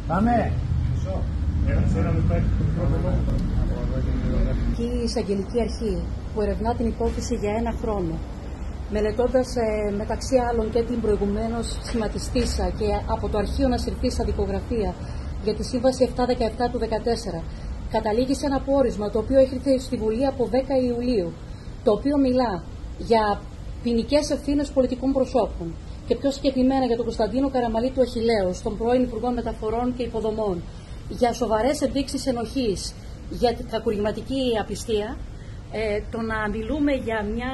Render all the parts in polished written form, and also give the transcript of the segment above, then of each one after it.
Πάμε. Η Εισαγγελική Αρχή που ερευνά την υπόθεση για 1 χρόνο, μελετώντας μεταξύ άλλων και την προηγουμένως σχηματιστήσα και από το αρχείο να συρθήσα δικογραφία για τη Σύμβαση 717 του 2014, καταλήγει σε ένα πόρισμα το οποίο έχει έρθει στη Βουλή από 10 Ιουλίου, το οποίο μιλά για ποινικές ευθύνες πολιτικών προσώπων και πιο συγκεκριμένα για τον Κωνσταντίνο Καραμαλή του Αχιλλέου, τον πρώην Υπουργό Μεταφορών και Υποδομών, για σοβαρές ενδείξεις ενοχής, για την κακουργηματική απιστία, το να μιλούμε για μια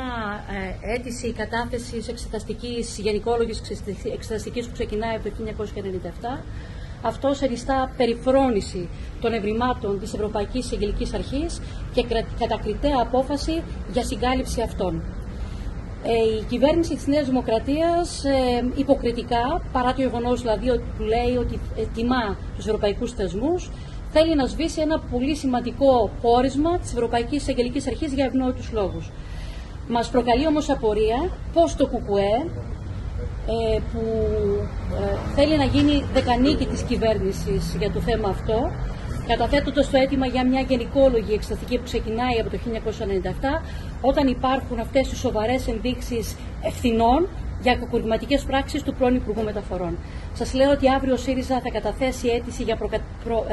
αίτηση κατάθεσης εξεταστικής, γενικόλογης εξεταστικής που ξεκινάει από το 1997, αυτό συνιστά περιφρόνηση των ευρημάτων της Ευρωπαϊκής Εισαγγελικής Αρχής και κατακριτέα απόφαση για συγκάλυψη αυτών. Η κυβέρνηση της Νέας Δημοκρατίας υποκριτικά, παρά το γεγονός δηλαδή που λέει ότι τιμά τους ευρωπαϊκούς θεσμούς, θέλει να σβήσει ένα πολύ σημαντικό πόρισμα της Ευρωπαϊκής Εισαγγελικής Αρχής για ευνόητους λόγους. Μας προκαλεί όμως απορία πώς το ΚΚΕ, που θέλει να γίνει δεκανίκη της κυβέρνησης για το θέμα αυτό, καταθέτοντας το αίτημα για μια γενικόλογη εξεταστική που ξεκινάει από το 1997, όταν υπάρχουν αυτές οι σοβαρές ενδείξεις ευθυνών για κακουργηματικές πράξεις του πρώην Υπουργού Μεταφορών. Σας λέω ότι αύριο ο ΣΥΡΙΖΑ θα καταθέσει αίτηση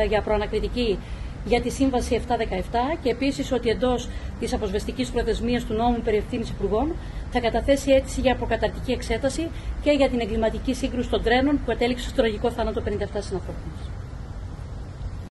για προανακριτική για τη Σύμβαση 717 και επίσης ότι εντός της αποσβεστικής προθεσμίας του νόμου περί ευθύνης υπουργών θα καταθέσει αίτηση για προκαταρκτική εξέταση και για την εγκληματική σύγκρουση των τρένων που κατέληξε στο τραγικό θάνατο 57 συνανθρώπων μας.